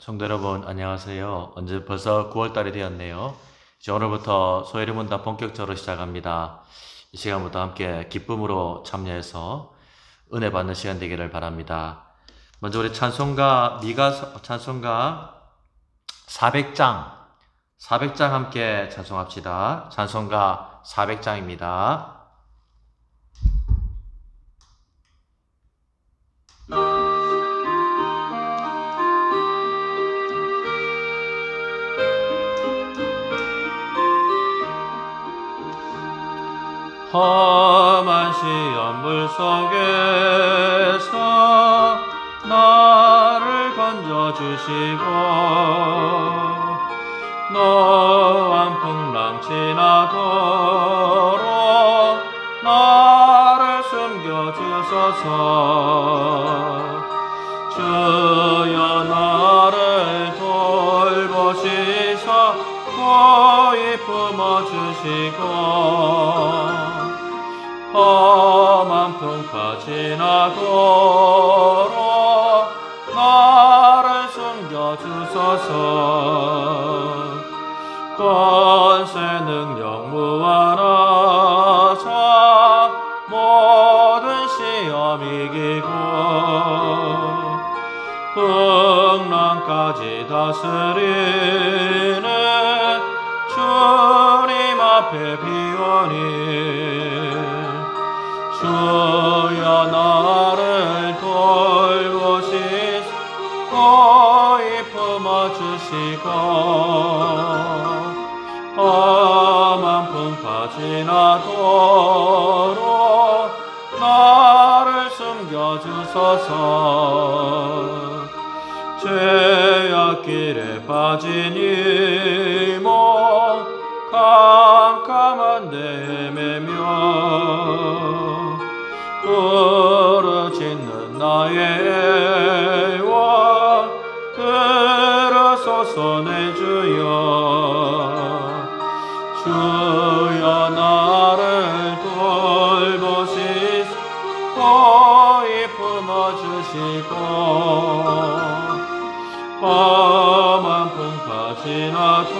성도 여러분, 안녕하세요. 언제 벌써 9월달이 되었네요. 이제 오늘부터 소예리 문답 본격적으로 시작합니다. 이 시간부터 함께 기쁨으로 참여해서 은혜 받는 시간 되기를 바랍니다. 먼저 우리 찬송가, 찬송가 400장 함께 찬송합시다. 찬송가 400장입니다. 험한 시험물 속에서 나를 건져주시고 노한 풍랑 지나도록 나를 숨겨주소서. 주여 나를 돌보시사 고이 품어주시고 험한 풍파 지나도록 나를 숨겨주소서. 권세 능력 무한하사 모든 시험 이기고 풍랑까지 다스리는 주님 앞에 비오니 주여 나를 돌보시고 고이 품어주시고 험한 풍파 지나도록 나를 숨겨주소서. 죄악길에 빠진 이몸 캄캄한 데 헤매며 부르짖는 나의 애와 들으소서 내 주여. 주여 나를 돌보시고 고이 품어주시고 험한 풍파 지나도록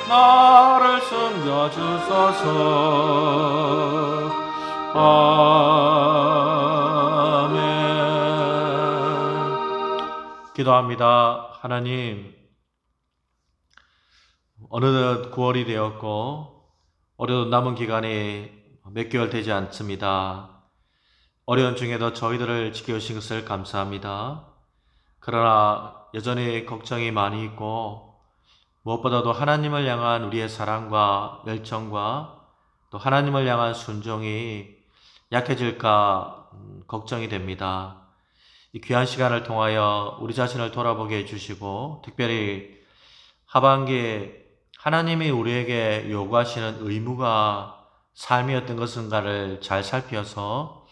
나를 숨겨주소서. 아멘. 기도합니다. 하나님, 어느덧 9월이 되었고 올해도 남은 기간이 몇 개월 되지 않습니다. 어려운 중에도 저희들을 지켜주신 것을 감사합니다. 그러나 여전히 걱정이 많이 있고 무엇보다도 하나님을 향한 우리의 사랑과 열정과 또 하나님을 향한 순종이 약해질까 걱정이 됩니다. 이 귀한 시간을 통하여 우리 자신을 돌아보게 해주시고 특별히 하반기에 하나님이 우리에게 요구하시는 의무가 삶이었던 것인가를 잘 살펴서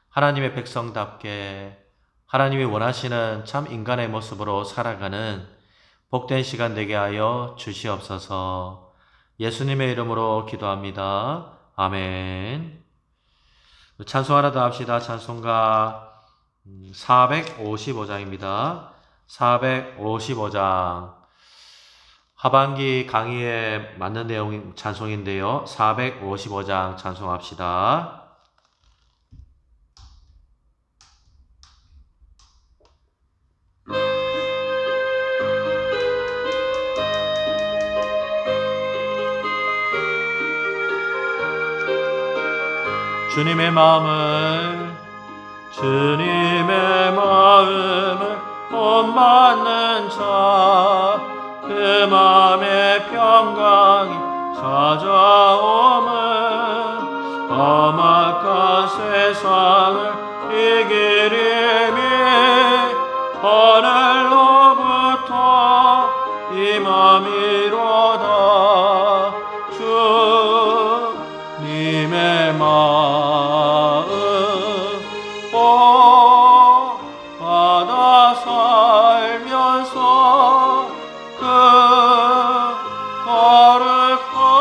하나님의 백성답게 하나님이 원하시는 참 인간의 모습으로 살아가는 복된 시간 되게 하여 주시옵소서. 예수님의 이름으로 기도합니다. 아멘. 찬송 하나 더 합시다. 찬송가 455장입니다. 455장. 하반기 강의에 맞는 내용 찬송인데요. 455장 찬송합시다. 주님의 마음을 못 맞는 자 그 마음의 평강이 찾아오면 험악한 세상을 이기리니 하늘로부터 임함이로다. 주님의 마음 받아 살면서 그 거룩하신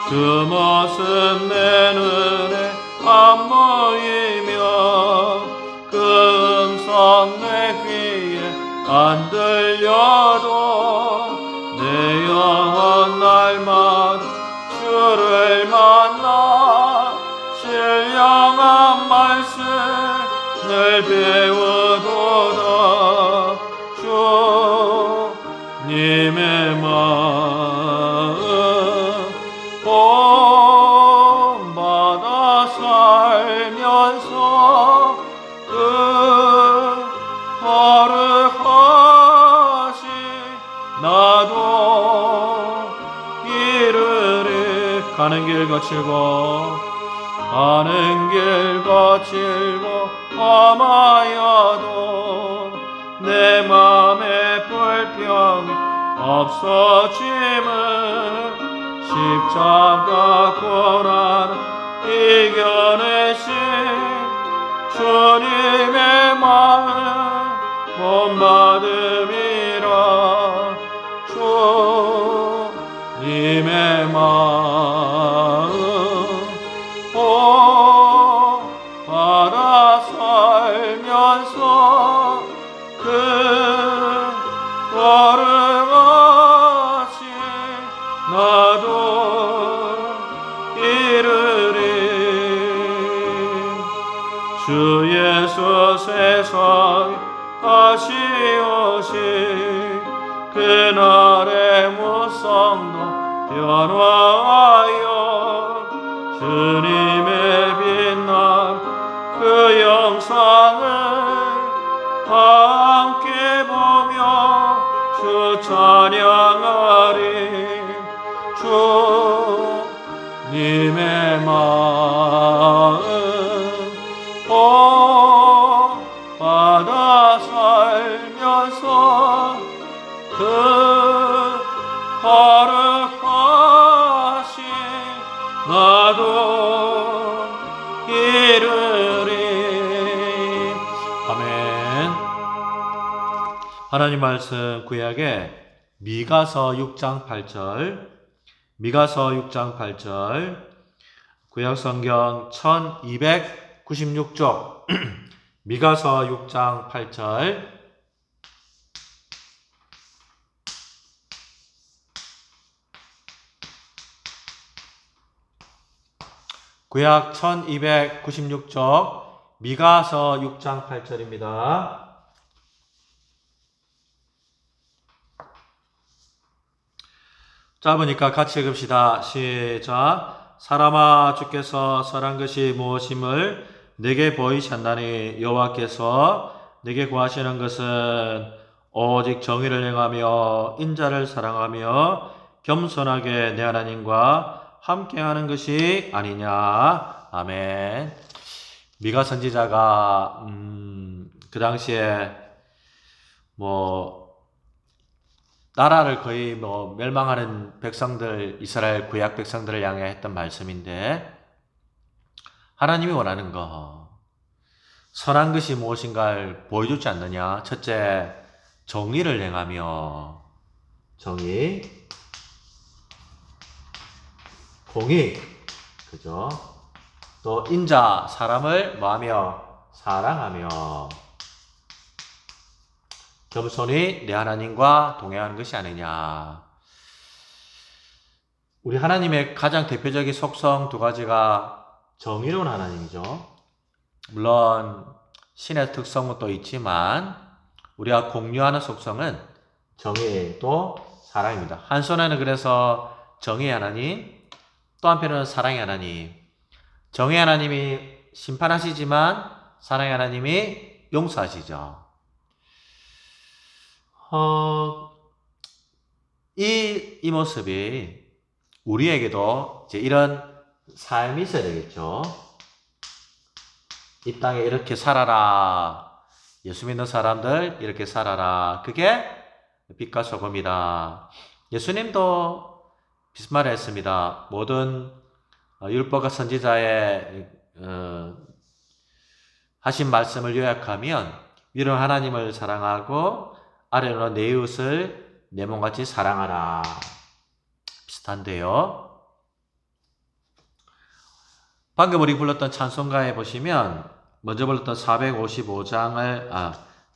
주 모습 내 눈에 안 보이며 그 음성 내 귀에 안 들려도 내 영혼 날마다 주를 만나 신령한 말씀을 배우도다. 주님의 마음 본받아 살면서 그 거룩하신 나도 이르리. 가는 길 거칠고 험하여도 내 맘에 불평이 없어짐을 십자가 고난 이겨내신 주님의 마음 본받음이라. 주님의 마음 본받아 살면서 그 거룩하신 나도 이르리. 주 예수 세상에 다시 오시 그날의 무성도 변화하여 주님의 빛날 그 영상을 함께 보며 주 찬양하리. 주님의 마음 본받아 살면서 그 거룩하신 나도 이르리. 아멘. 하나님 말씀 구약에 미가서 6장 8절, 미가서 6장 8절, 구약 성경 1296쪽 미가서 6장 8절. 구약 1296쪽 미가서 6장 8절입니다. 짧으니까 같이 읽읍시다. 시작. 사람아, 주께서 설한 것이 무엇임을 내게 보이셨나니 여호와께서 내게 구하시는 것은 오직 정의를 행하며 인자를 사랑하며 겸손하게 내 하나님과 함께하는 것이 아니냐. 아멘. 미가 선지자가 그 당시에 나라를 거의 멸망하는 백성들, 이스라엘 구약 백성들을 향해 했던 말씀인데, 하나님이 원하는 거, 선한 것이 무엇인가를 보여주지 않느냐. 첫째, 정의를 행하며, 정의, 공의, 그죠? 또 인자, 사람을 뭐하며? 사랑하며, 겸손히 내 하나님과 동행하는 것이 아니냐. 우리 하나님의 가장 대표적인 속성 두 가지가 정의로운 하나님이죠. 물론 신의 특성은 또 있지만 우리가 공유하는 속성은 정의 또 사랑입니다. 한 손에는 그래서 정의의 하나님, 또 한편으로는 사랑의 하나님. 정의의 하나님이 심판하시지만 사랑의 하나님이 용서하시죠. 이 모습이 우리에게도 이제 이런 삶이 있어야 되겠죠. 이 땅에 이렇게 살아라. 예수 믿는 사람들 이렇게 살아라. 그게 빛과 소금이다. 예수님도 비슷 말을 했습니다. 모든 율법과 선지자의 하신 말씀을 요약하면 위로 하나님을 사랑하고 아래로 내 이웃을 내 몸같이 사랑하라. 비슷한데요. 방금 우리 불렀던 찬송가에 보시면 먼저 불렀던 455장을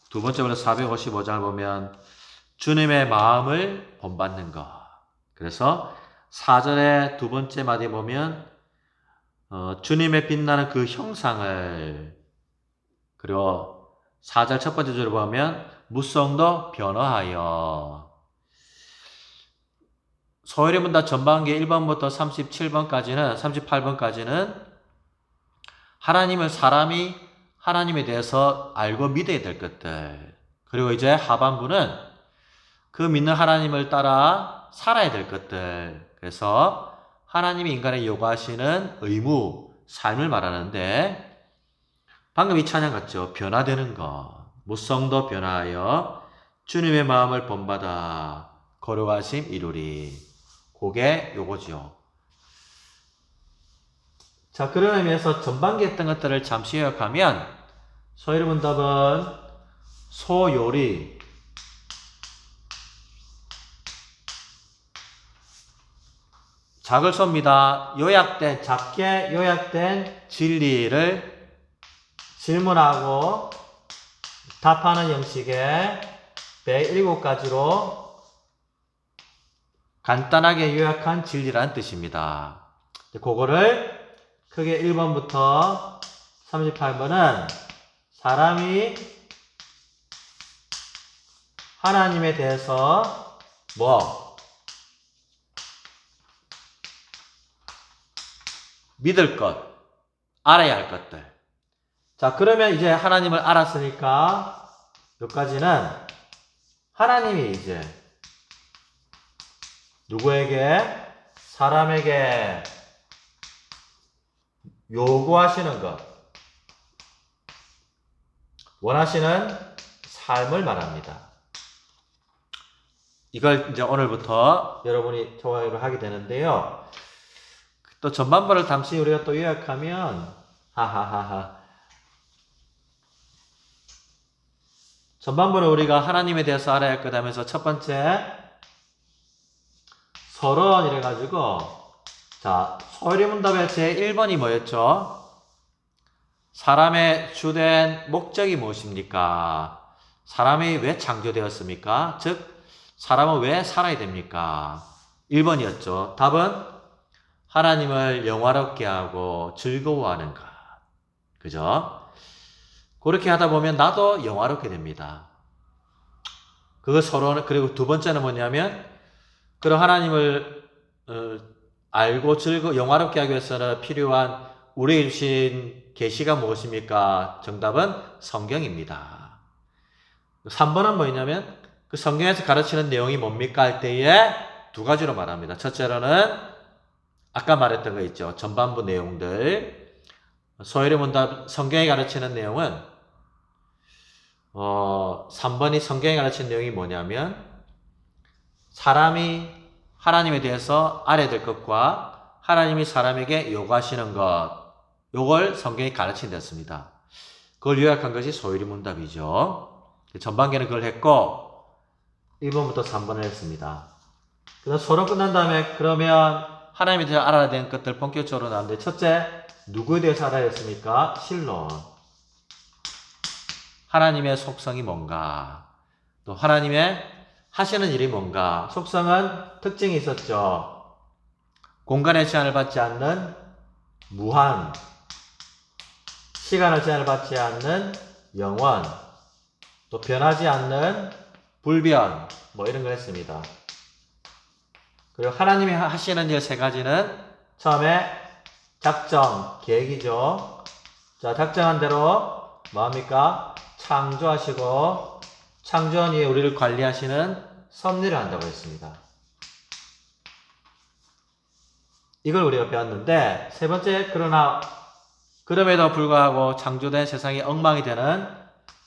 두 번째 불렀던 455장을 보면 주님의 마음을 본받는 것. 그래서 4절의 두 번째 마디에 보면 주님의 빛나는 그 형상을, 그리고 4절 첫 번째 줄을 보면 무성도 변화하여. 소요리 문답 전반기 1번부터 38번까지는 하나님을 사람이 하나님에 대해서 알고 믿어야 될 것들. 그리고 이제 하반부는 그 믿는 하나님을 따라 살아야 될 것들. 그래서 하나님이 인간에 요구하시는 의무, 삶을 말하는데 방금 이 찬양 같죠? 변화되는 것. 무성도 변화하여 주님의 마음을 본받아 거룩하심 이루리. 그게 요거죠. 자, 그런 의미에서 전반기 했던 것들을 잠시 요약하면 소요리 문답은 소요리, 작을 섭니다. 작게 요약된 진리를 질문하고 답하는 형식의 107가지로 간단하게 요약한 진리라는 뜻입니다. 그거를 크게 1번부터 38번은 사람이 하나님에 대해서 믿을 것, 알아야 할 것들. 자, 그러면 이제 하나님을 알았으니까 여기까지는 하나님이 이제 누구에게? 사람에게 요구하시는 것, 원하시는 삶을 말합니다. 이걸 이제 오늘부터 여러분이 조각을 하게 되는데요. 또 전반부를 잠시 우리가 또 요약하면 전반부는 우리가 하나님에 대해서 알아야 할 것 하면서 첫 번째 서론 이래가지고, 자, 소요리 문답의 제 1번이 뭐였죠? 사람의 주된 목적이 무엇입니까? 사람이 왜 창조되었습니까? 즉 사람은 왜 살아야 됩니까? 1번이었죠. 답은 하나님을 영화롭게 하고 즐거워하는 것. 그죠? 그렇게 하다 보면 나도 영화롭게 됩니다. 그거 서로. 그리고 두 번째는 뭐냐면, 그런 하나님을 알고 영화롭게 하기 위해서는 필요한 우리에게 주신 계시가 무엇입니까? 정답은 성경입니다. 3번은 뭐냐면 그 성경에서 가르치는 내용이 뭡니까? 할 때에 두 가지로 말합니다. 첫째로는 아까 말했던 거 있죠. 전반부 내용들. 소요리 문답 성경이 가르치는 내용은 3번이 성경이 가르치는 내용이 뭐냐면 사람이 하나님에 대해서 알아야 될 것과 하나님이 사람에게 요구하시는 것, 요걸 성경이 가르친댔습니다. 그걸 요약한 것이 소요리 문답이죠. 전반기는 그걸 했고 1번부터 3번을 했습니다. 그다음 서론 끝난 다음에 그러면 하나님에 대해서 알아야 되는 것들 본격적으로 나왔는데, 첫째, 누구에 대해서 알아야 했습니까? 신론. 하나님의 속성이 뭔가, 또 하나님의 하시는 일이 뭔가. 속성은 특징이 있었죠. 공간의 제한을 받지 않는 무한, 시간의 제한을 받지 않는 영원, 또 변하지 않는 불변, 이런 걸 했습니다. 그리고 하나님이 하시는 일 세 가지는 처음에 작정, 계획이죠. 자, 작정한 대로 뭐합니까? 창조하시고 창조한 이에 우리를 관리하시는 섭리를 한다고 했습니다. 이걸 우리가 배웠는데, 세 번째, 그러나 그럼에도 불구하고 창조된 세상이 엉망이 되는,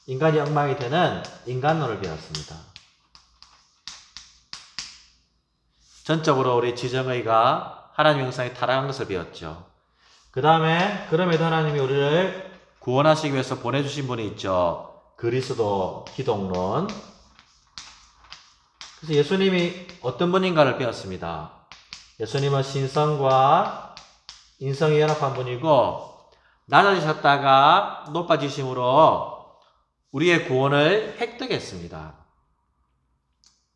인간이 엉망이 되는 인간론을 배웠습니다. 전적으로 우리 지정의가 하나님 형상에 타락한 것을 배웠죠. 그 다음에 그럼에도 하나님이 우리를 구원하시기 위해서 보내주신 분이 있죠. 그리스도 기독론. 그래서 예수님이 어떤 분인가를 배웠습니다. 예수님은 신성과 인성이 연합한 분이고 낮아지셨다가 높아지심으로 우리의 구원을 획득했습니다.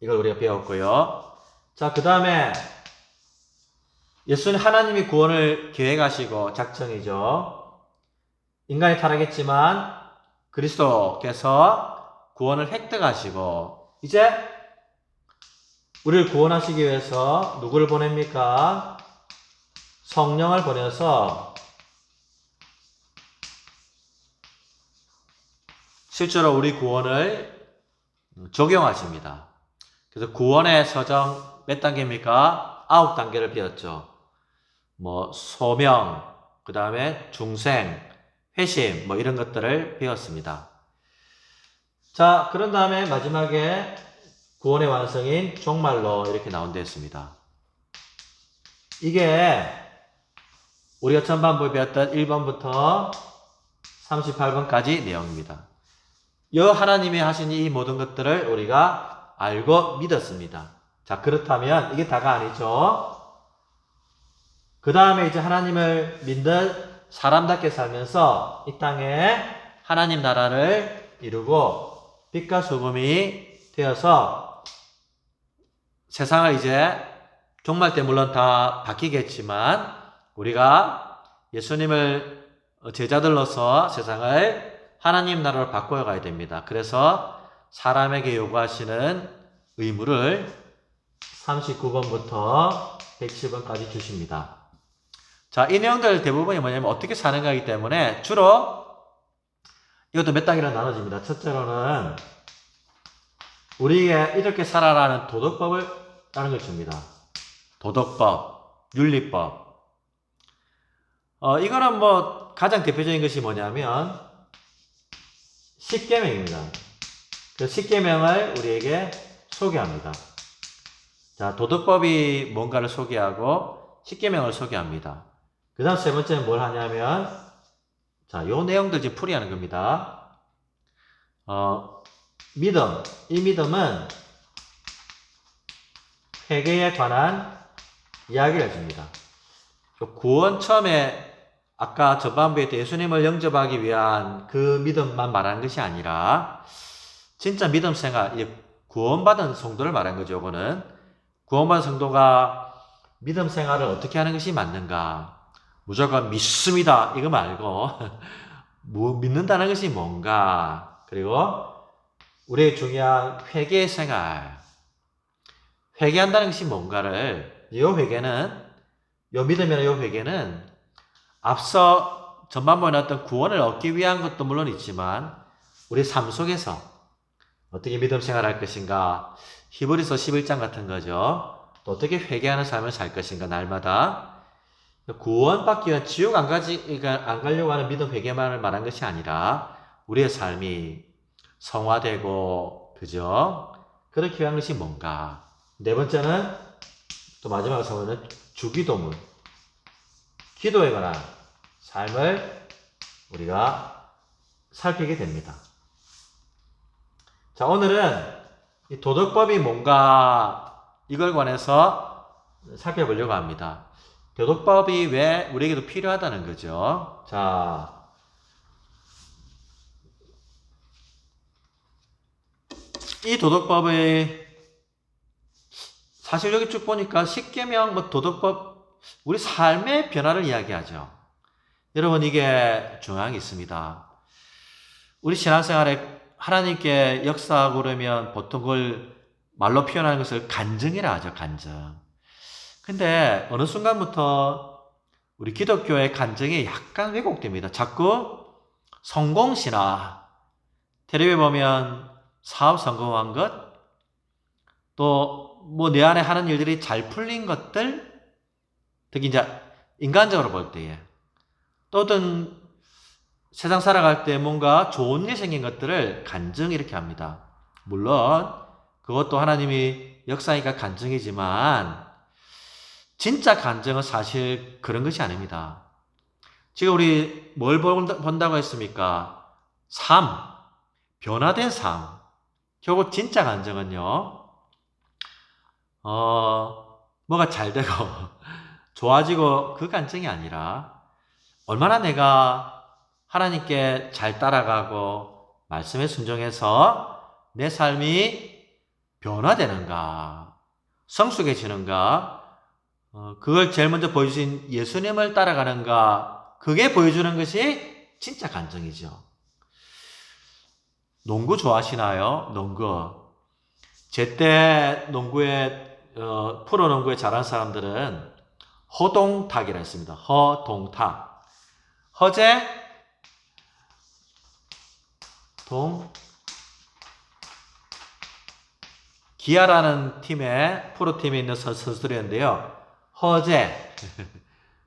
이걸 우리가 배웠고요. 자, 그 다음에 예수는 하나님이 구원을 계획하시고 작정이죠. 인간이 타락했지만 그리스도께서 구원을 획득하시고 이제 우리를 구원하시기 위해서 누구를 보냅니까? 성령을 보내서 실제로 우리 구원을 적용하십니다. 그래서 구원의 서정 몇 단계입니까? 9단계를 배웠죠. 소명, 그 다음에 중생, 회심, 이런 것들을 배웠습니다. 자, 그런 다음에 마지막에 구원의 완성인 종말로 이렇게 나온다 했습니다. 이게 우리가 전반부에 배웠던 1번부터 38번까지 내용입니다. 하나님이 하신 이 모든 것들을 우리가 알고 믿었습니다. 자, 그렇다면 이게 다가 아니죠. 그 다음에 이제 하나님을 믿는 사람답게 살면서 이 땅에 하나님 나라를 이루고 빛과 소금이 되어서 세상을 이제 종말 때 물론 다 바뀌겠지만 우리가 예수님을 제자들로서 세상을 하나님 나라로 바꿔 가야 됩니다. 그래서 사람에게 요구하시는 의무를 39번부터 110번까지 주십니다. 자, 이 내용들 대부분이 뭐냐면 어떻게 사는가이기 때문에 주로 이것도 몇 단계로 나눠집니다. 첫째로는 우리에게 이렇게 살아라는 도덕법을 따르는 걸 줍니다. 도덕법, 윤리법. 이거는 가장 대표적인 것이 뭐냐면 십계명입니다. 그 십계명을 우리에게 소개합니다. 자, 도덕법이 뭔가를 소개하고 십계명을 소개합니다. 그 다음 세 번째는 뭘 하냐면 자, 요 내용들 지금 풀이하는 겁니다. 믿음. 이 믿음은 회개에 관한 이야기를 해줍니다. 구원 처음에 아까 전반부에 예수님을 영접하기 위한 그 믿음만 말하는 것이 아니라 진짜 믿음 생활, 구원받은 성도를 말하는 거죠. 이거는 구원받은 성도가 믿음 생활을 어떻게 하는 것이 맞는가? 무조건 믿습니다. 이거 말고 믿는다는 것이 뭔가? 그리고 우리의 중요한 회개 생활, 회개한다는 것이 뭔가를 이 회개는 이 믿음이나 이 회개는 앞서 전반부에 나왔던 구원을 얻기 위한 것도 물론 있지만 우리 삶 속에서 어떻게 믿음 생활할 것인가 히브리서 11장 같은 거죠. 또 어떻게 회개하는 삶을 살 것인가 날마다 구원받기 위한 지옥 안 가려고 하는 믿음 회개만을 말한 것이 아니라 우리의 삶이 성화되고 그죠? 그렇게 위한 것이 뭔가. 네 번째는 또 마지막으로 사모는 주기도문. 기도에 관한 삶을 우리가 살피게 됩니다. 자, 오늘은 이 도덕법이 뭔가 이걸 관해서 살펴보려고 합니다. 도덕법이 왜 우리에게도 필요하다는 거죠. 자, 이 도덕법의 사실 여기 쭉 보니까 십계명, 도덕법, 우리 삶의 변화를 이야기하죠. 여러분 이게 중요한 게 있습니다. 우리 신앙생활에 하나님께 역사하고 그러면 보통 그걸 말로 표현하는 것을 간증이라 하죠. 간증. 근데 어느 순간부터 우리 기독교의 간증이 약간 왜곡됩니다. 자꾸 성공신화, 텔레비에 보면 사업 성공한 것, 또 내 안에 하는 일들이 잘 풀린 것들, 특히 이제 인간적으로 볼 때에 또 어떤 세상 살아갈 때 뭔가 좋은 일 생긴 것들을 간증 이렇게 합니다. 물론 그것도 하나님이 역사니까 간증이지만 진짜 간증은 사실 그런 것이 아닙니다. 지금 우리 뭘 본다고 했습니까? 삶, 변화된 삶. 결국 진짜 간증은요, 뭐가 잘 되고 좋아지고 그 간증이 아니라 얼마나 내가 하나님께 잘 따라가고 말씀에 순종해서 내 삶이 변화되는가, 성숙해지는가, 그걸 제일 먼저 보여주신 예수님을 따라가는가, 그게 보여주는 것이 진짜 간증이죠. 농구 좋아하시나요? 농구. 제때 농구에, 프로농구에 잘하는 사람들은 허동탁이라 했습니다. 허동탁. 허재, 기아라는 팀에, 프로팀에 있는 선수들이었는데요. 허재,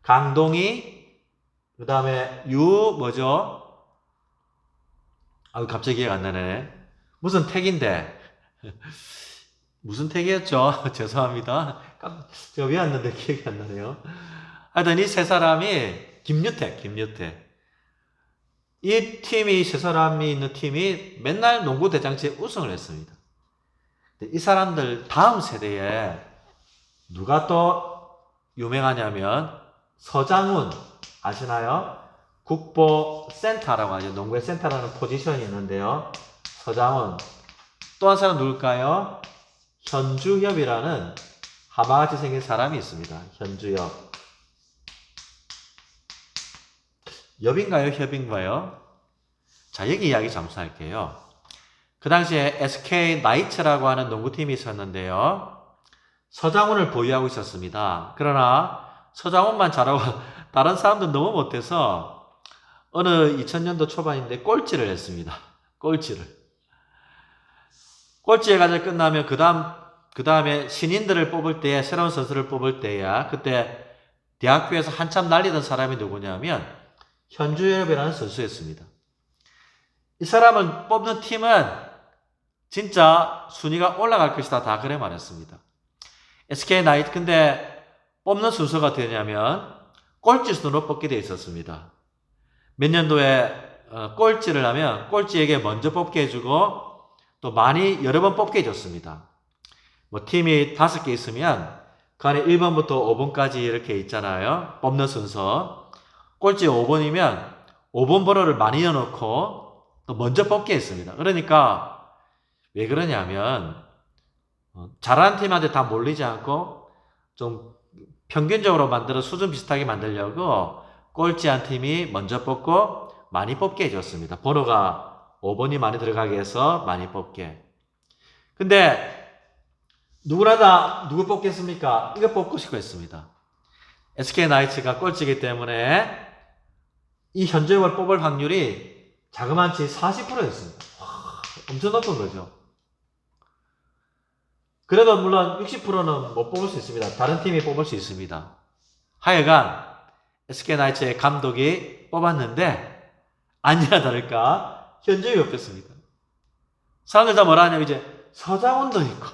강동희, 그 다음에 뭐죠? 갑자기 기억 안 나네. 무슨 택인데. 무슨 택이었죠? 죄송합니다. 제가 외웠는데 기억이 안 나네요. 하여튼 이 세 사람이, 김유택. 이 팀이, 세 사람이 있는 팀이 맨날 농구 대잔치에 우승을 했습니다. 이 사람들 다음 세대에 누가 또 유명하냐면 서장훈 아시나요? 국보센터라고 하죠. 농구의 센터라는 포지션이 있는데요. 서장훈. 또 한 사람 누굴까요? 현주엽이라는 하마같이 생긴 사람이 있습니다. 현주엽. 엽인가요? 협인가요? 자, 여기 이야기 잠시 할게요. 그 당시에 SK 나이츠라고 하는 농구팀이 있었는데요. 서장훈을 보유하고 있었습니다. 그러나 서장훈만 잘하고 다른 사람들은 너무 못해서 어느 2000년도 초반인데 꼴찌를 했습니다. 꼴찌의 과정이 끝나면 그 다음에 신인들을 뽑을 때, 새로운 선수를 뽑을 때야, 그때 대학교에서 한참 날리던 사람이 누구냐면 현주엽이라는 선수였습니다. 이 사람을 뽑는 팀은 진짜 순위가 올라갈 것이다. 다 그래 말했습니다. SK 나이트 근데 뽑는 순서가 되냐면 꼴찌 순으로 뽑게 되어 있었습니다. 몇 년도에 꼴찌를 하면 꼴찌에게 먼저 뽑게 해주고 또 많이 여러 번 뽑게 해줬습니다. 뭐 팀이 5개 있으면 그 안에 1번부터 5번까지 이렇게 있잖아요. 뽑는 순서. 꼴찌 5번이면 5번 번호를 많이 넣어놓고 또 먼저 뽑게 했습니다. 그러니까 왜 그러냐면 잘하는 팀한테 다 몰리지 않고 좀 평균적으로 만들어 수준 비슷하게 만들려고 꼴찌 한 팀이 먼저 뽑고 많이 뽑게 해줬습니다. 번호가 5번이 많이 들어가게 해서 많이 뽑게. 근데 누구나 다 누구 뽑겠습니까? 이거 뽑고 싶어 했습니다. SK 나이츠가 꼴찌이기 때문에 이 현주엽을 뽑을 확률이 자그마치 40%였습니다. 엄청 높은 거죠. 그래도 물론 60%는 못 뽑을 수 있습니다. 다른 팀이 뽑을 수 있습니다. 하여간 SK 나이츠의 감독이 뽑았는데 아니나 다를까 현주엽이 뽑혔습니다. 사람들 다 뭐라 하냐면 이제 서장훈도 있고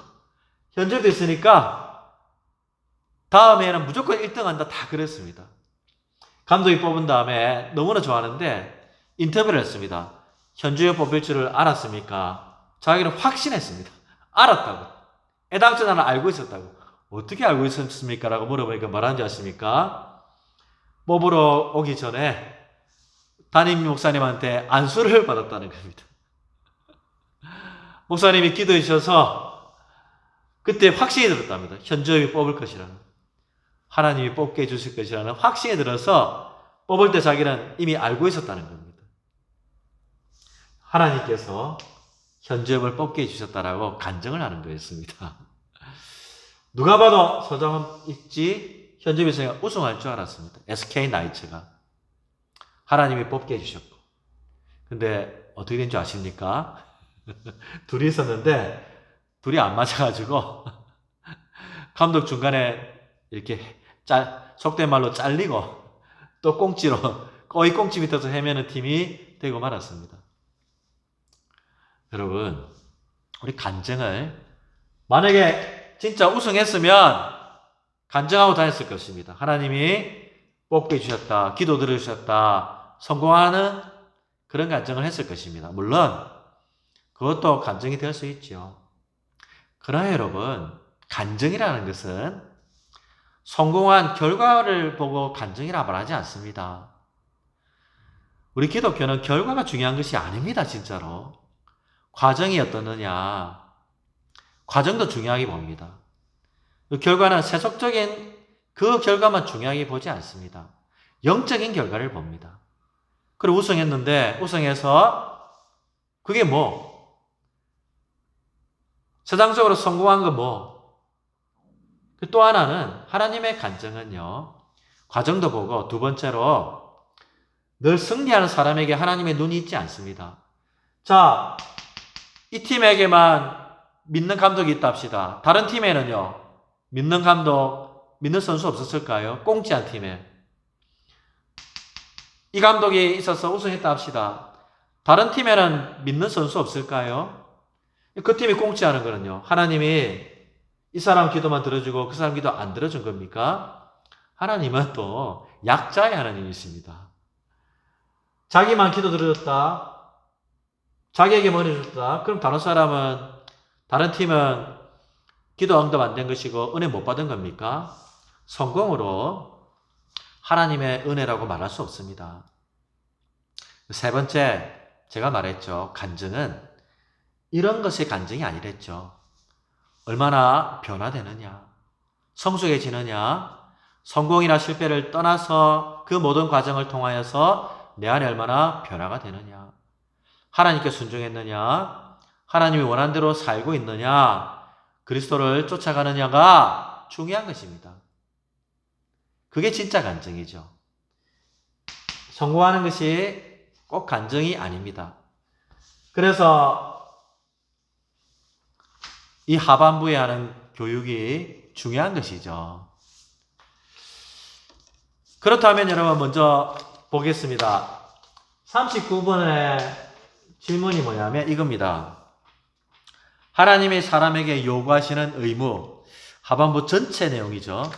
현주엽도 있으니까 다음에는 무조건 1등 한다 다 그랬습니다. 감독이 뽑은 다음에 너무나 좋아하는데 인터뷰를 했습니다. 현주엽 뽑힐 줄을 알았습니까? 자기는 확신했습니다. 알았다고. 애당초 나는 알고 있었다고. 어떻게 알고 있었습니까? 라고 물어보니까 뭐라는지 아십니까? 뽑으러 오기 전에 담임 목사님한테 안수를 받았다는 겁니다. 목사님이 기도해 주셔서 그때 확신이 들었답니다. 현주엽이 뽑을 것이라는. 하나님이 뽑게 해주실 것이라는 확신이 들어서 뽑을 때 자기는 이미 알고 있었다는 겁니다. 하나님께서 현주엽을 뽑게 해주셨다라고 간증을 하는 거였습니다. 누가 봐도 서장훈 있지 현주엽이 있으니까 우승할 줄 알았습니다. SK 나이츠가. 하나님이 뽑게 해주셨고. 근데 어떻게 된 줄 아십니까? 둘이 있었는데 둘이 안 맞아가지고 감독 중간에 이렇게 속된 말로 잘리고 또 꽁지로 거의 꽁지 밑에서 헤매는 팀이 되고 말았습니다. 여러분 우리 간증을 만약에 진짜 우승했으면 간증하고 다녔을 것입니다. 하나님이 뽑게 해주셨다. 기도 들어주셨다. 성공하는 그런 간증을 했을 것입니다. 물론 그것도 간증이 될 수 있죠. 그러나 여러분 간증이라는 것은 성공한 결과를 보고 간증이라 말하지 않습니다. 우리 기독교는 결과가 중요한 것이 아닙니다, 진짜로. 과정이 어떻느냐, 과정도 중요하게 봅니다. 그 결과는 세속적인 그 결과만 중요하게 보지 않습니다. 영적인 결과를 봅니다. 그리고 우승했는데, 우승해서 그게 뭐? 세상적으로 성공한 거 뭐? 또 하나는 하나님의 간증은요, 과정도 보고 두 번째로 늘 승리하는 사람에게 하나님의 눈이 있지 않습니다. 자, 이 팀에게만 믿는 감독이 있다 합시다. 다른 팀에는요, 믿는 감독, 믿는 선수 없었을까요? 꽁지한 팀에. 이 감독이 있어서 우승했다 합시다. 다른 팀에는 믿는 선수 없을까요? 그 팀이 꽁지하는 거는요, 하나님이 이 사람 기도만 들어주고 그 사람 기도 안 들어준 겁니까? 하나님은 또 약자의 하나님이십니다. 자기만 기도 들어줬다, 자기에게 머리 줬다, 그럼 다른 팀은 기도 응답 안 된 것이고 은혜 못 받은 겁니까? 성공으로 하나님의 은혜라고 말할 수 없습니다. 세 번째, 제가 말했죠. 간증은 이런 것이 간증이 아니랬죠. 얼마나 변화되느냐, 성숙해지느냐, 성공이나 실패를 떠나서 그 모든 과정을 통하여서 내 안에 얼마나 변화가 되느냐, 하나님께 순종했느냐, 하나님이 원하는 대로 살고 있느냐, 그리스도를 쫓아가느냐가 중요한 것입니다. 그게 진짜 간증이죠. 성공하는 것이 꼭 간증이 아닙니다. 그래서 이 하반부에 하는 교육이 중요한 것이죠. 그렇다면 여러분 먼저 보겠습니다. 39번의 질문이 뭐냐면 이겁니다. 하나님이 사람에게 요구하시는 의무, 하반부 전체 내용이죠.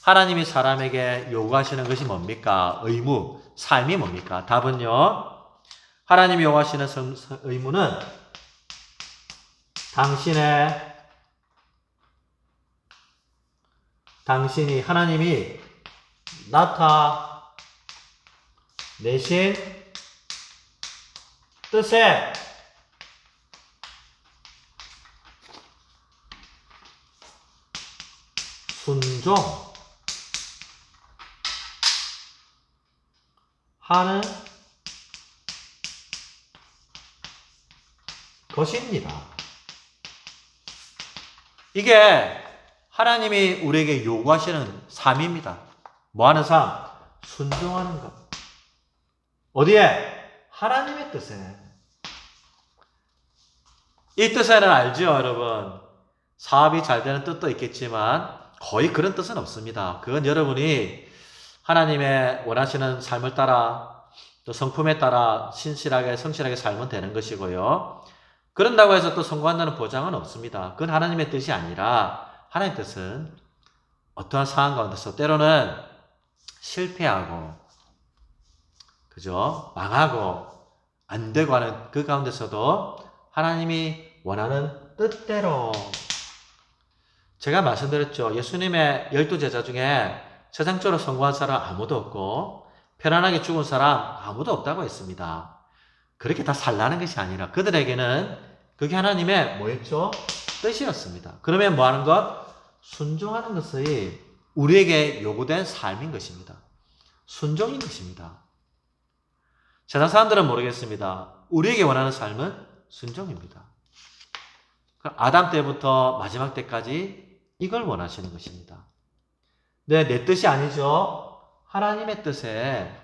하나님이 사람에게 요구하시는 것이 뭡니까? 의무, 삶이 뭡니까? 답은요, 하나님이 요구하시는 의무는 하나님이 나타내신 뜻에 순종하는 것입니다. 이게 하나님이 우리에게 요구하시는 삶입니다. 뭐 하는 삶? 순종하는 것. 어디에? 하나님의 뜻에. 이 뜻에는 알죠, 여러분? 사업이 잘 되는 뜻도 있겠지만 거의 그런 뜻은 없습니다. 그건 여러분이 하나님의 원하시는 삶을 따라 또 성품에 따라 성실하게 살면 되는 것이고요. 그런다고 해서 또 성공한다는 보장은 없습니다. 그건 하나님의 뜻이 아니라 하나님의 뜻은 어떠한 상황 가운데서 때로는 실패하고, 그죠? 망하고, 안 되고 하는 그 가운데서도 하나님이 원하는 뜻대로. 제가 말씀드렸죠. 예수님의 12제자 중에 세상적으로 성공한 사람 아무도 없고, 편안하게 죽은 사람 아무도 없다고 했습니다. 그렇게 다 살라는 것이 아니라 그들에게는 그게 하나님의 뭐였죠? 뜻이었습니다. 그러면 뭐 하는 것? 순종하는 것이 우리에게 요구된 삶인 것입니다. 순종인 것입니다. 세상 사람들은 모르겠습니다. 우리에게 원하는 삶은 순종입니다. 아담 때부터 마지막 때까지 이걸 원하시는 것입니다. 네, 내 뜻이 아니죠. 하나님의 뜻에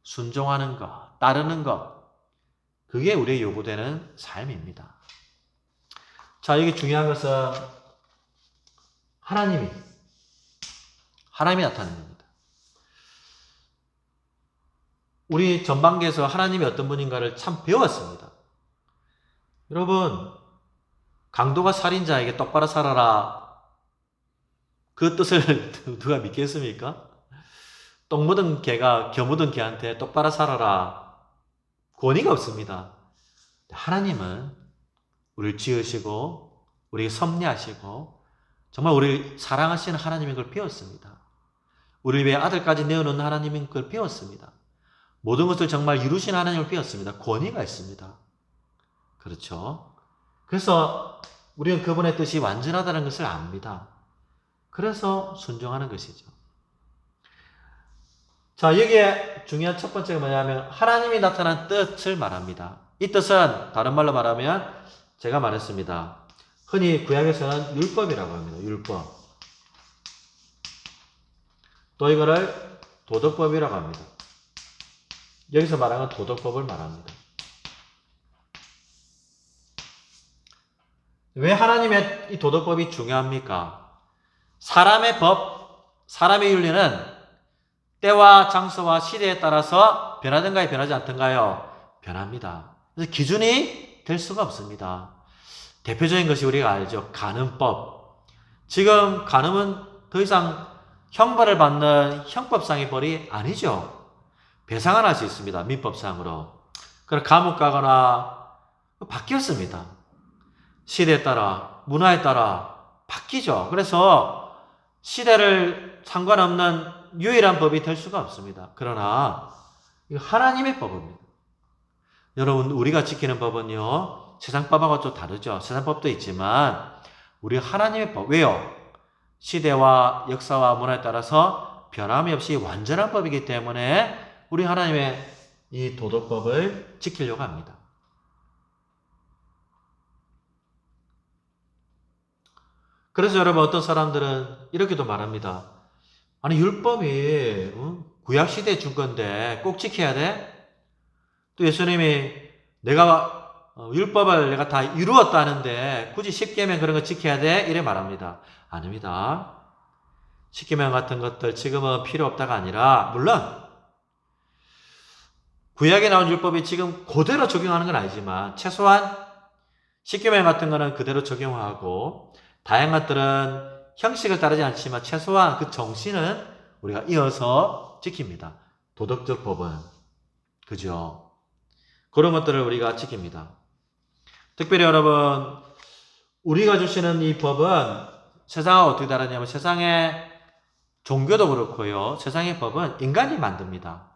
순종하는 것, 따르는 것, 그게 우리의 요구되는 삶입니다. 자, 여기 중요한 것은 하나님이 나타내는 겁니다. 우리 전반기에서 하나님이 어떤 분인가를 참 배웠습니다. 여러분, 강도가 살인자에게 똑바로 살아라, 그 뜻을 누가 믿겠습니까? 똥 묻은 개가 겨 묻은 개한테 똑바로 살아라, 권위가 없습니다. 하나님은 우리를 지으시고 우리에게 섭리하시고 정말 우리를 사랑하시는 하나님인 걸 배웠습니다. 우리를 위해 아들까지 내어놓는 하나님인 걸 배웠습니다. 모든 것을 정말 이루신 하나님을 배웠습니다. 권위가 있습니다. 그렇죠? 그래서 우리는 그분의 뜻이 완전하다는 것을 압니다. 그래서 순종하는 것이죠. 자, 여기에 중요한 첫 번째가 뭐냐면 하나님이 나타난 뜻을 말합니다. 이 뜻은 다른 말로 말하면 제가 말했습니다. 흔히 구약에서는 율법이라고 합니다. 율법. 또 이거를 도덕법이라고 합니다. 여기서 말하는 도덕법을 말합니다. 왜 하나님의 이 도덕법이 중요합니까? 사람의 법, 사람의 윤리는 때와 장소와 시대에 따라서 변하든가요, 변하지 않든가요? 변합니다. 그래서 기준이 될 수가 없습니다. 대표적인 것이 우리가 알죠. 간음법. 지금 간음은 더 이상 형벌을 받는 형법상의 벌이 아니죠. 배상을 할 수 있습니다. 민법상으로. 그럼 감옥 가거나 바뀌었습니다. 시대에 따라, 문화에 따라 바뀌죠. 그래서 시대를 상관없는 유일한 법이 될 수가 없습니다. 그러나 이거 하나님의 법입니다. 여러분, 우리가 지키는 법은요, 세상 법하고 좀 다르죠. 세상 법도 있지만 우리 하나님의 법. 왜요? 시대와 역사와 문화에 따라서 변함이 없이 완전한 법이기 때문에 우리 하나님의 이 도덕법을 지키려고 합니다. 그래서 여러분, 어떤 사람들은 이렇게도 말합니다. 아니, 율법이 구약시대에 준 건데 꼭 지켜야 돼? 또 예수님이 율법을 내가 다 이루었다는데 굳이 10계명 그런 거 지켜야 돼? 이래 말합니다. 아닙니다. 10계명 같은 것들 지금은 필요 없다가 아니라, 물론 구약에 나온 율법이 지금 그대로 적용하는 건 아니지만 최소한 10계명 같은 거는 그대로 적용하고 다양한 것들은 형식을 따르지 않지만 최소한 그 정신은 우리가 이어서 지킵니다. 도덕적 법은. 그죠? 그런 것들을 우리가 지킵니다. 특별히 여러분, 우리가 주시는 이 법은 세상하고 어떻게 다르냐면 세상의 종교도 그렇고요. 세상의 법은 인간이 만듭니다.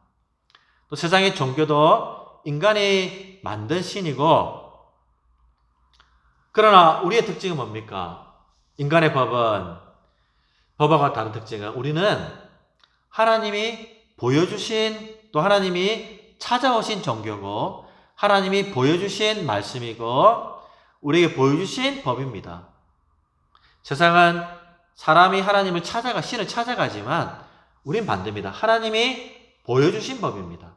또 세상의 종교도 인간이 만든 신이고, 그러나 우리의 특징은 뭡니까? 인간의 법은, 법과 다른 특징은 우리는 하나님이 보여주신, 또 하나님이 찾아오신 종교고 하나님이 보여주신 말씀이고 우리에게 보여주신 법입니다. 세상은 사람이 하나님을 신을 찾아가지만 우린 반대입니다. 하나님이 보여주신 법입니다.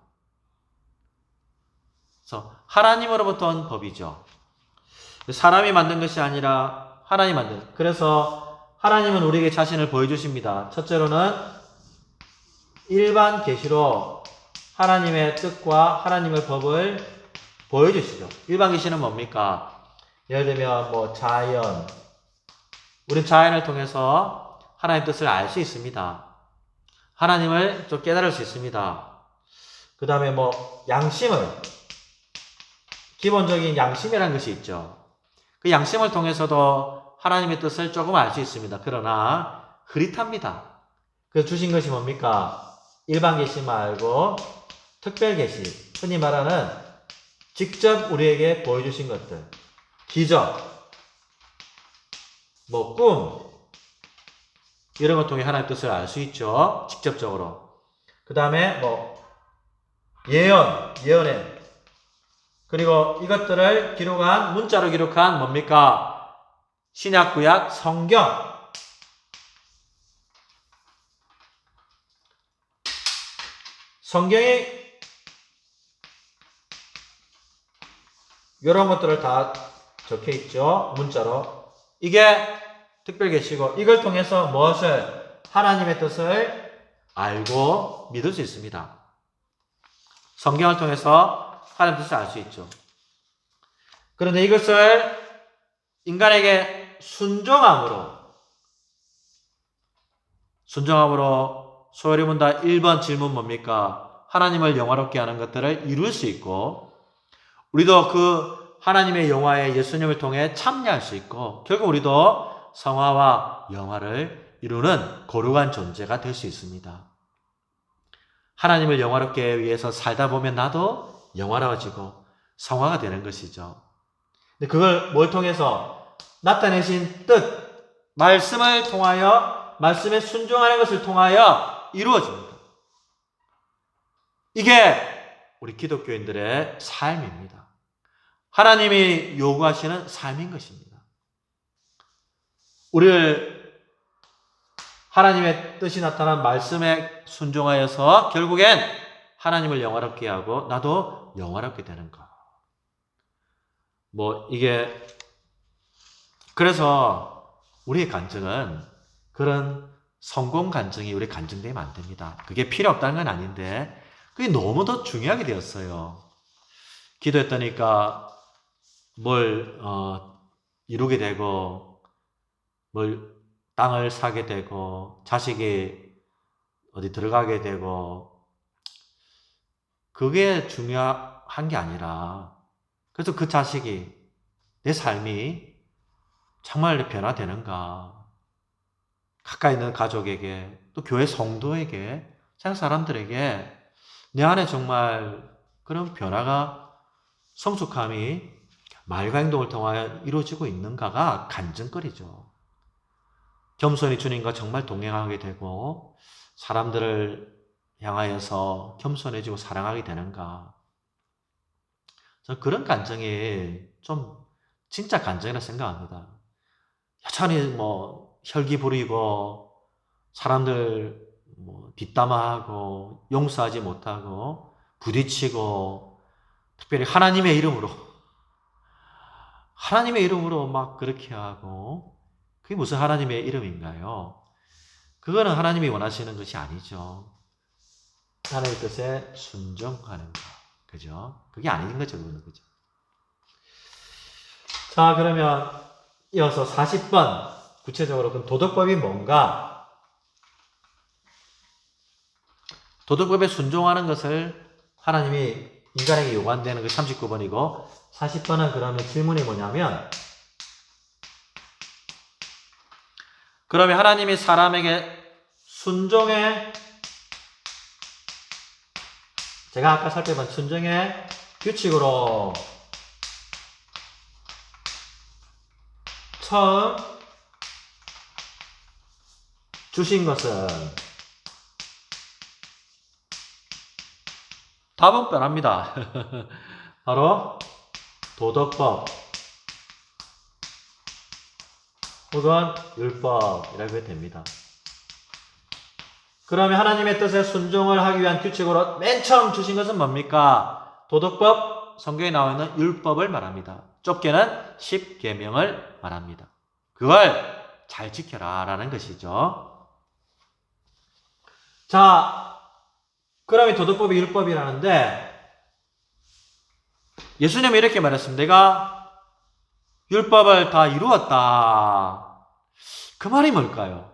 그래서 하나님으로부터 온 법이죠. 사람이 만든 것이 아니라 하나님이 만든. 그래서 하나님은 우리에게 자신을 보여주십니다. 첫째로는 일반 계시로 하나님의 뜻과 하나님의 법을 보여주시죠. 일반 계시는 뭡니까? 예를 들면 자연. 우리 자연을 통해서 하나님의 뜻을 알 수 있습니다. 하나님을 좀 깨달을 수 있습니다. 그 다음에 양심을, 기본적인 양심이라는 것이 있죠. 그 양심을 통해서도 하나님의 뜻을 조금 알 수 있습니다. 그러나 흐릿합니다. 그래서 주신 것이 뭡니까? 일반 계시 말고 특별 계시, 흔히 말하는 직접 우리에게 보여주신 것들, 기적, 꿈, 이런 것 통해 하나님의 뜻을 알 수 있죠. 직접적으로. 그 다음에 예언의, 그리고 이것들을 문자로 기록한 뭡니까? 신약, 구약, 성경. 성경에 이런 것들을 다 적혀 있죠. 문자로. 이게 특별 계시고 이걸 통해서 무엇을? 하나님의 뜻을 알고 믿을 수 있습니다. 성경을 통해서 하나님의 뜻을 알 수 있죠. 그런데 이것을 인간에게 순종함으로 소홀히 본다 1번 질문 뭡니까? 하나님을 영화롭게 하는 것들을 이룰 수 있고 우리도 그 하나님의 영화에 예수님을 통해 참여할 수 있고 결국 우리도 성화와 영화를 이루는 거룩한 존재가 될 수 있습니다. 하나님을 영화롭게 위해서 살다 보면 나도 영화로워지고 성화가 되는 것이죠. 근데 그걸 뭘 통해서? 나타내신 뜻, 말씀을 통하여, 말씀에 순종하는 것을 통하여 이루어집니다. 이게 우리 기독교인들의 삶입니다. 하나님이 요구하시는 삶인 것입니다. 우리를 하나님의 뜻이 나타난 말씀에 순종하여서 결국엔 하나님을 영화롭게 하고 나도 영화롭게 되는 것. 이게 그래서 우리의 간증은 그런 성공 간증이 우리 간증되면 안 됩니다. 그게 필요 없다는 건 아닌데 그게 너무 더 중요하게 되었어요. 기도했다니까 뭘 이루게 되고 뭘 땅을 사게 되고 자식이 어디 들어가게 되고 그게 중요한 게 아니라 그래서 그 자식이 내 삶이 정말 변화되는가 가까이 있는 가족에게 또 교회 성도에게 세상 사람들에게 내 안에 정말 그런 변화가 성숙함이 말과 행동을 통하여 이루어지고 있는가가 간증거리죠. 겸손히 주님과 정말 동행하게 되고 사람들을 향하여서 겸손해지고 사랑하게 되는가. 저는 그런 간증이 좀 진짜 간증이라 생각합니다. 여전히 혈기 부리고 사람들 뒷담화하고 용서하지 못하고 부딪히고 특별히 하나님의 이름으로 막 그렇게 하고 그게 무슨 하나님의 이름인가요? 그거는 하나님이 원하시는 것이 아니죠. 하나님의 뜻에 순종하는 거. 그죠? 그게 아닌 거죠, 그거는. 그죠? 자, 그러면 이어서 40번. 구체적으로 그 도덕법이 뭔가? 도덕법에 순종하는 것을 하나님이 인간에게 요구한다는 그 39번이고 40번은 그러면 질문이 뭐냐면 그러면 하나님이 사람에게 순종의 제가 아까 살펴본 순종의 규칙으로 처음 주신 것은 답은 뻔합니다. 바로 도덕법 혹은 율법이라고 해도 됩니다. 그러면 하나님의 뜻에 순종을 하기 위한 규칙으로 맨 처음 주신 것은 뭡니까? 도덕법, 성경에 나와 있는 율법을 말합니다. 좁게는 10계명을 말합니다. 그걸 잘 지켜라 라는 것이죠. 자, 그러면 도덕법이 율법이라는데 예수님이 이렇게 말했습니다. 내가 율법을 다 이루었다. 그 말이 뭘까요?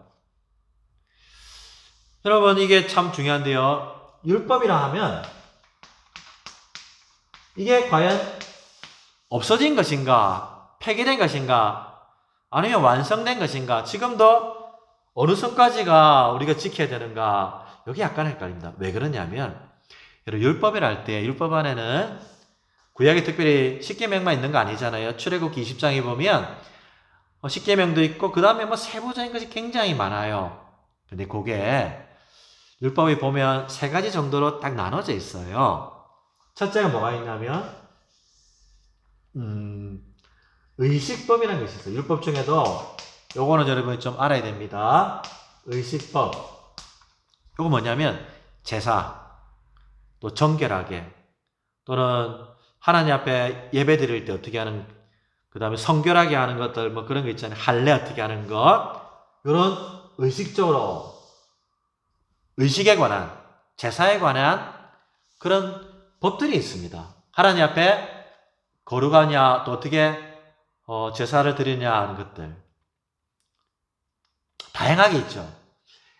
여러분 이게 참 중요한데요. 율법이라 하면 이게 과연 없어진 것인가? 폐기된 것인가? 아니면 완성된 것인가? 지금도 어느 선까지가 우리가 지켜야 되는가? 여기 약간 헷갈립니다. 왜 그러냐면 율법이라 할 때 율법 안에는 구약에 특별히 10계명만 있는 거 아니잖아요. 출애굽기 20장에 보면 10계명도 있고 그 다음에 세부적인 것이 굉장히 많아요. 근데 그게 율법에 보면 세 가지 정도로 딱 나눠져 있어요. 첫째가 뭐가 있냐면 의식법이라는 것이 있어요. 율법 중에도 요거는 여러분이 좀 알아야 됩니다. 의식법. 요거 뭐냐면 제사, 또 정결하게, 또는 하나님 앞에 예배 드릴 때 어떻게 하는, 그 다음에 성결하게 하는 것들, 그런 거 있잖아요. 할례 어떻게 하는 것. 요런 의식적으로, 의식에 관한, 제사에 관한 그런 법들이 있습니다. 하나님 앞에 거룩하냐, 또 어떻게 제사를 드리냐 하는 것들. 다양하게 있죠.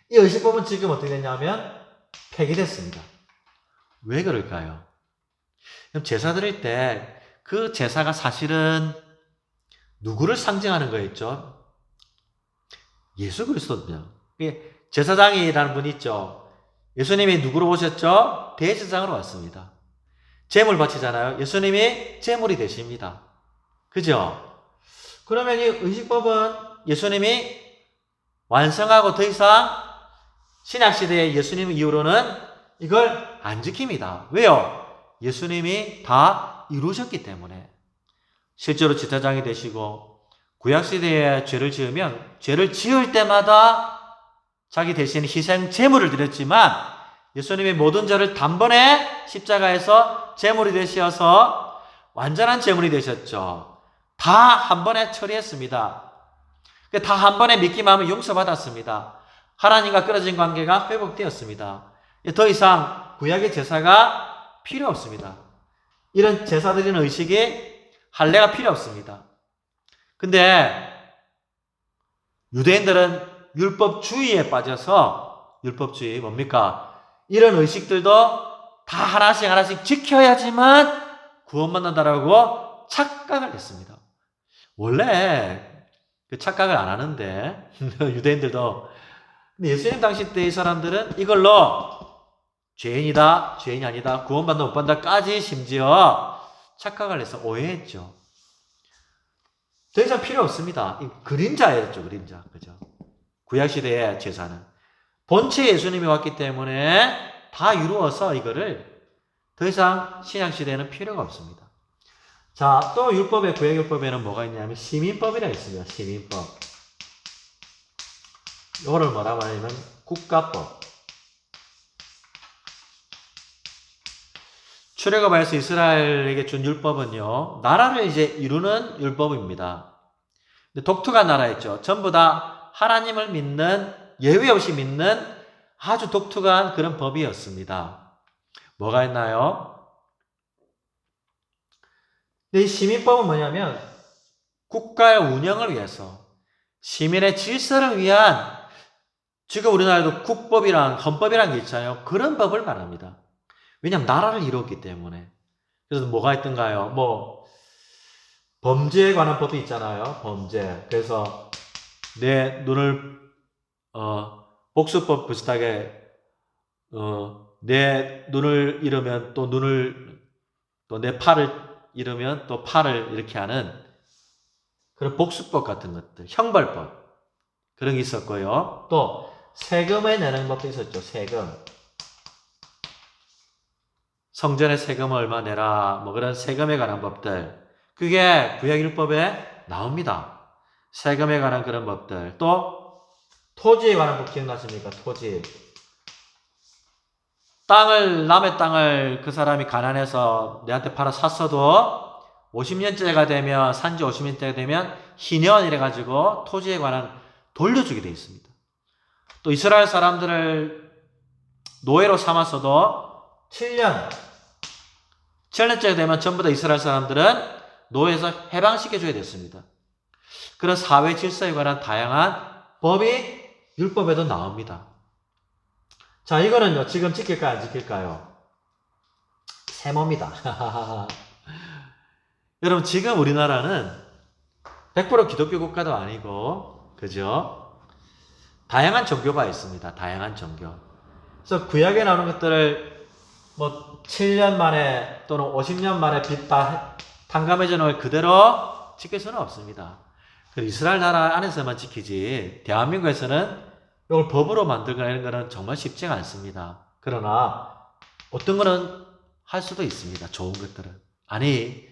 이 의식법은 지금 어떻게 됐냐면 폐기됐습니다. 왜 그럴까요? 그럼 제사 드릴 때 그 제사가 사실은 누구를 상징하는 거였죠? 예수 그리스도입니다. 제사장이라는 분이 있죠. 예수님이 누구로 오셨죠? 대제사장으로 왔습니다. 제물 바치잖아요. 예수님이 제물이 되십니다. 그죠? 그러면 이 의식법은 예수님이 완성하고 더 이상 신약시대의 예수님 이후로는 이걸 안 지킵니다. 왜요? 예수님이 다 이루셨기 때문에. 실제로 제사장이 되시고 구약시대에 죄를 지으면 죄를 지을 때마다 자기 대신 희생 제물을 드렸지만 예수님이 모든 죄를 단번에 십자가에서 제물이 되셔서 완전한 제물이 되셨죠. 다 한 번에 처리했습니다. 다 한 번에 믿기만 하면 용서받았습니다. 하나님과 끊어진 관계가 회복되었습니다. 더 이상 구약의 제사가 필요 없습니다. 이런 제사 드리는 의식이 할례가 필요 없습니다. 근데 유대인들은 율법주의에 빠져서 율법주의 뭡니까? 이런 의식들도 다 하나씩 지켜야지만 구원받는다라고 착각을 했습니다. 원래 그 착각을 안 하는데 유대인들도. 근데 예수님 당시 때의 사람들은 이걸로 죄인이다, 죄인이 아니다, 구원받는다, 못 받는다까지 심지어 착각을 해서 오해했죠. 더 이상 필요 없습니다. 그림자였죠, 그림자. 그죠? 구약시대의 제사는. 본체 예수님이 왔기 때문에 다 이루어서 이거를 더 이상 신약시대에는 필요가 없습니다. 자, 또 율법의 구약율법에는 뭐가 있냐면 시민법이라고 있습니다. 시민법. 이거를 뭐라고 하냐면 국가법. 출애굽에서 이스라엘에게 준 율법은요, 나라를 이제 이루는 율법입니다. 근데 독특한 나라였죠. 전부 다 하나님을 믿는, 예외 없이 믿는 아주 독특한 그런 법이었습니다. 뭐가 있나요? 이 시민법은 뭐냐면 국가의 운영을 위해서, 시민의 질서를 위한, 지금 우리나라에도 국법이랑 헌법이라는 게 있잖아요. 그런 법을 말합니다. 왜냐하면 나라를 이뤘기 때문에. 그래서 뭐가 있던가요? 뭐 범죄에 관한 법이 있잖아요. 범죄. 그래서 내 눈을 복수법 비슷하게 내 눈을 잃으면 또 눈을, 또 내 팔을 잃으면 또 팔을 이렇게 하는 그런 복수법 같은 것들, 형벌법 그런 게 있었고요. 또 세금을 내는 법도 있었죠. 세금. 성전에 세금을 얼마 내라, 뭐 그런 세금에 관한 법들, 그게 구약율법에 나옵니다. 세금에 관한 그런 법들. 또 토지에 관한 법 기억나십니까? 토지. 남의 땅을 그 사람이 가난해서 내한테 팔아 샀어도 50년째가 되면, 산지 50년째가 되면 희년 이래가지고 토지에 관한 돌려주게 되어 있습니다. 또 이스라엘 사람들을 노예로 삼았어도 7년째가 되면 전부 다 이스라엘 사람들은 노예에서 해방시켜줘야 됐습니다. 그런 사회 질서에 관한 다양한 법이 율법에도 나옵니다. 자, 이거는요, 지금 지킬까요, 안 지킬까요? 세모입니다. 여러분, 지금 우리나라는 100% 기독교 국가도 아니고, 그죠? 다양한 종교가 있습니다. 다양한 종교. 그래서 구약에 나오는 것들을 뭐 7년 만에 또는 50년 만에 빚다 탕감해져 놓을 그대로 지킬 수는 없습니다. 이스라엘 나라 안에서만 지키지 대한민국에서는 이걸 법으로 만들거나 이런 거는 정말 쉽지가 않습니다. 그러나 어떤 거는 할 수도 있습니다. 좋은 것들은. 아니,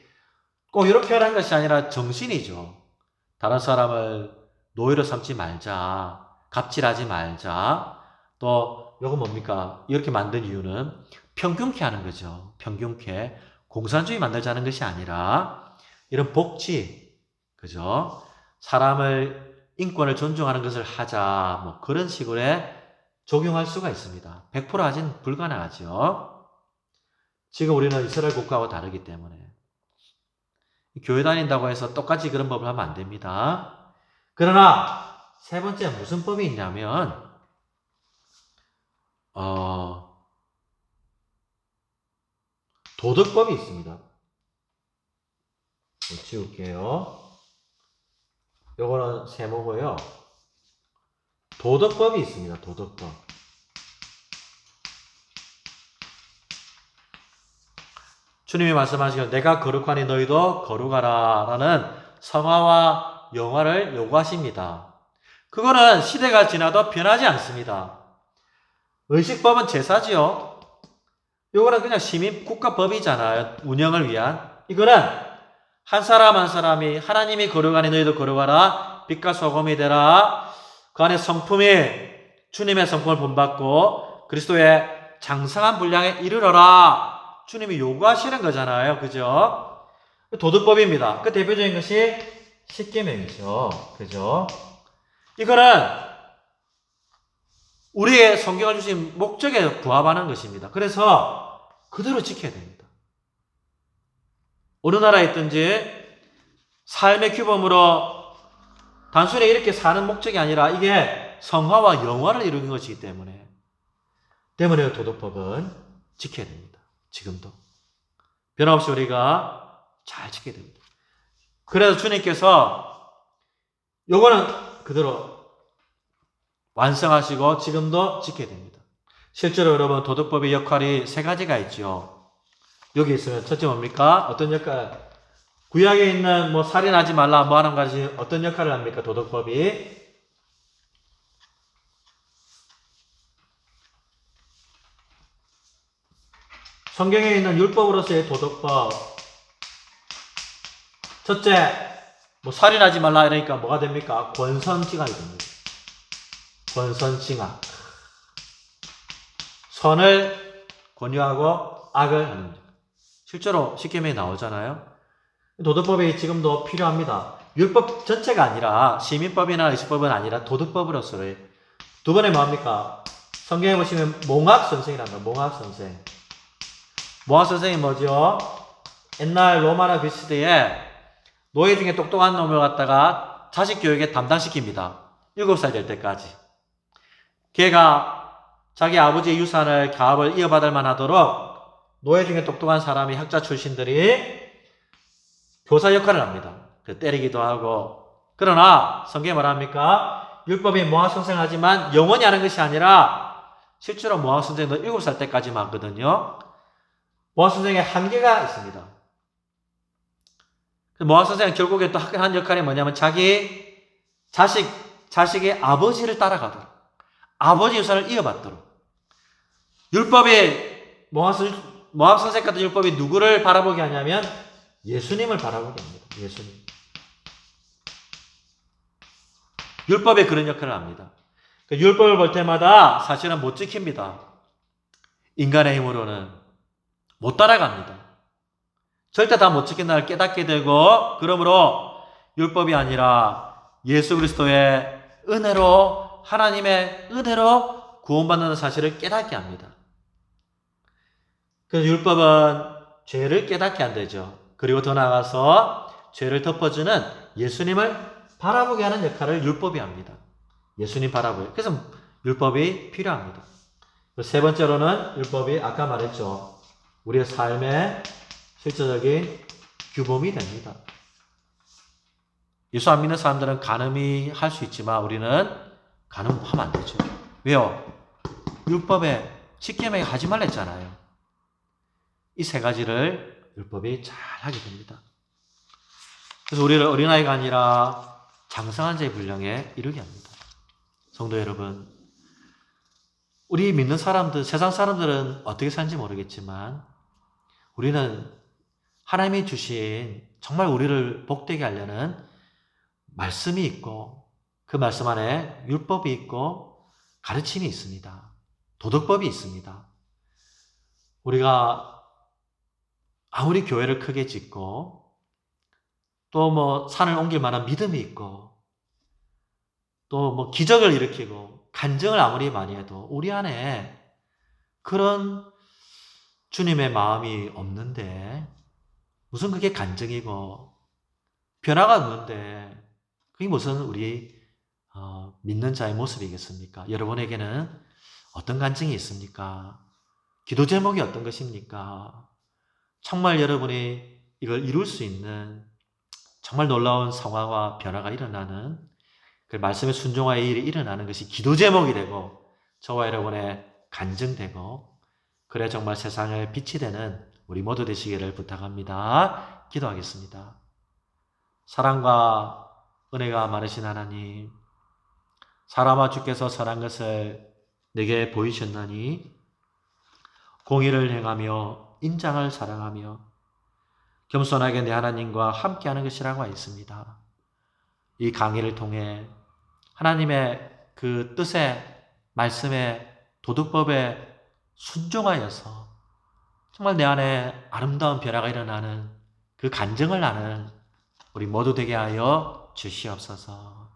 꼭 이렇게 하라는 것이 아니라 정신이죠. 다른 사람을 노예로 삼지 말자, 갑질하지 말자. 또 이거 뭡니까? 이렇게 만든 이유는 평균케 하는 거죠. 평균케. 공산주의 만들자는 것이 아니라 이런 복지, 그죠? 사람을, 인권을 존중하는 것을 하자, 뭐 그런 식으로 적용할 수가 있습니다. 100% 하진 불가능하죠. 지금 우리는 이스라엘 국가와 다르기 때문에. 교회 다닌다고 해서 똑같이 그런 법을 하면 안 됩니다. 그러나 세 번째 무슨 법이 있냐면 도덕법이 있습니다. 지울게요. 요거는 세모고요. 도덕법이 있습니다. 도덕법. 주님이 말씀하시기를 내가 거룩하니 너희도 거룩하라 라는 성화와 영화를 요구하십니다. 그거는 시대가 지나도 변하지 않습니다. 의식법은 제사지요. 이거는 그냥 시민 국가법이잖아요. 운영을 위한. 이거는 한 사람 한 사람이 하나님이 거룩하니 너희도 거룩하라. 빛과 소금이 되라. 그 안에 성품이 주님의 성품을 본받고 그리스도의 장성한 분량에 이르러라. 주님이 요구하시는 거잖아요. 그죠? 도덕법입니다. 그 대표적인 것이 십계명이죠. 그죠? 이거는 우리의 성경을 주신 목적에 부합하는 것입니다. 그래서 그대로 지켜야 됩니다. 어느 나라에 있든지 삶의 규범으로 단순히 이렇게 사는 목적이 아니라 이게 성화와 영화를 이루는 것이기 때문에 도덕법은 지켜야 됩니다. 지금도. 변함없이 우리가 잘 지켜야 됩니다. 그래서 주님께서 요거는 그대로 완성하시고 지금도 지켜야 됩니다. 실제로 여러분 도덕법의 역할이 세 가지가 있죠. 여기 있으면 첫째 뭡니까? 어떤 역할? 구약에 있는 뭐 살인하지 말라 뭐 하는 것이 어떤 역할을 합니까? 도덕법이. 성경에 있는 율법으로서의 도덕법. 첫째, 뭐 살인하지 말라 이러니까 뭐가 됩니까? 권선징악이 됩니다. 권선징악. 선을 권유하고 악을 하는 것. 실제로 십계명에 나오잖아요. 도덕법이 지금도 필요합니다. 율법 전체가 아니라 시민법이나 의식법은 아니라 도덕법으로서의 두 번에 뭐합니까? 성경에 보시면 몽학선생이란다. 몽학선생. 몽학선생이 뭐죠? 옛날 로마나 그 시대에 노예 중에 똑똑한 놈을 갖다가 자식 교육에 담당시킵니다. 7살 될 때까지. 걔가 자기 아버지의 유산을 가업을 이어받을 만하도록 노예 중에 똑똑한 사람이 학자 출신들이 교사 역할을 합니다. 때리기도 하고. 그러나 성경에 뭐라 합니까? 율법이 몽학선생하지만 영원히 하는 것이 아니라 실제로 몽학선생도 7살 때까지만 하거든요. 몽학선생의 한계가 있습니다. 몽학선생은 결국에 또 한 역할이 뭐냐면 자기 자식의 아버지를 따라가도록 아버지 유산을 이어받도록 율법이 몽학선생 같은 율법이 누구를 바라보게 하냐면 예수님을 바라보게 합니다. 예수님. 율법에 그런 역할을 합니다. 율법을 볼 때마다 사실은 못 지킵니다. 인간의 힘으로는 못 따라갑니다. 절대 다 못 지킨다를 깨닫게 되고 그러므로 율법이 아니라 예수 그리스도의 은혜로 하나님의 은혜로 구원받는 사실을 깨닫게 합니다. 그래서 율법은 죄를 깨닫게 안 되죠. 그리고 더 나아가서 죄를 덮어주는 예수님을 바라보게 하는 역할을 율법이 합니다. 예수님 바라보게. 그래서 율법이 필요합니다. 세 번째로는 율법이 아까 말했죠. 우리의 삶의 실제적인 규범이 됩니다. 예수 안 믿는 사람들은 간음이 할 수 있지만 우리는 간음하면 안 되죠. 왜요? 율법에 십계명에 하지 말라 했잖아요. 이 세 가지를 율법이 잘 하게 됩니다. 그래서 우리를 어린아이가 아니라 장성한 자의 분량에 이르게 합니다. 성도 여러분, 우리 믿는 사람들, 세상 사람들은 어떻게 사는지 모르겠지만 우리는 하나님이 주신 정말 우리를 복되게 하려는 말씀이 있고 그 말씀 안에 율법이 있고 가르침이 있습니다. 도덕법이 있습니다. 우리가 아무리 교회를 크게 짓고 또 뭐 산을 옮길 만한 믿음이 있고 또 뭐 기적을 일으키고 간증을 아무리 많이 해도 우리 안에 그런 주님의 마음이 없는데 무슨 그게 간증이고 변화가 없는데 그게 무슨 우리 믿는 자의 모습이겠습니까? 여러분에게는 어떤 간증이 있습니까? 기도 제목이 어떤 것입니까? 정말 여러분이 이걸 이룰 수 있는 정말 놀라운 성화와 변화가 일어나는 그 말씀의 순종하여 일이 일어나는 것이 기도 제목이 되고 저와 여러분의 간증되고 그래 정말 세상의 빛이 되는 우리 모두 되시기를 부탁합니다. 기도하겠습니다. 사랑과 은혜가 많으신 하나님, 사람아 주께서 선한 것을 내게 보이셨나니 공의를 행하며 인장을 사랑하며 겸손하게 내 하나님과 함께하는 것이라고 하였습니다. 이 강의를 통해 하나님의 그 뜻에 말씀에 도덕법에 순종하여서 정말 내 안에 아름다운 변화가 일어나는 그 간증을 나는 우리 모두 되게 하여 주시옵소서.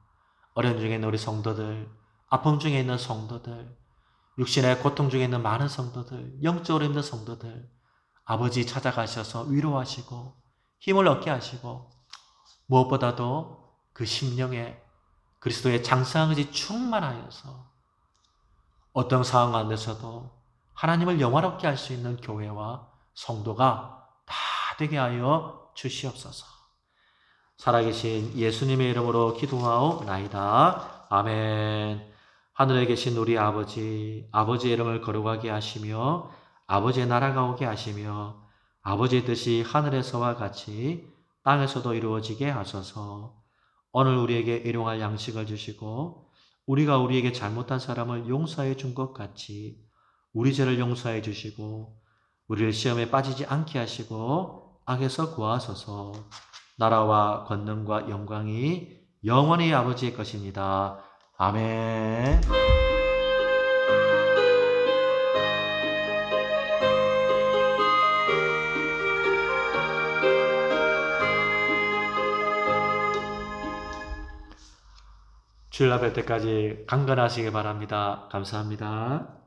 어려움 중에 있는 우리 성도들, 아픔 중에 있는 성도들, 육신의 고통 중에 있는 많은 성도들, 영적으로 힘든 성도들, 아버지 찾아가셔서 위로하시고 힘을 얻게 하시고 무엇보다도 그 심령에 그리스도의 장성한 것이 충만하여서 어떤 상황 가운데서도 하나님을 영화롭게 할 수 있는 교회와 성도가 다 되게 하여 주시옵소서. 살아계신 예수님의 이름으로 기도하옵나이다. 아멘. 하늘에 계신 우리 아버지, 아버지의 이름을 거룩하게 하시며 아버지의 나라가 오게 하시며 아버지의 뜻이 하늘에서와 같이 땅에서도 이루어지게 하소서. 오늘 우리에게 일용할 양식을 주시고 우리가 우리에게 잘못한 사람을 용서해 준 것 같이 우리 죄를 용서해 주시고 우리를 시험에 빠지지 않게 하시고 악에서 구하소서. 나라와 권능과 영광이 영원히 아버지의 것입니다. 아멘. 주일 뵐 때까지 강건하시기 바랍니다. 감사합니다.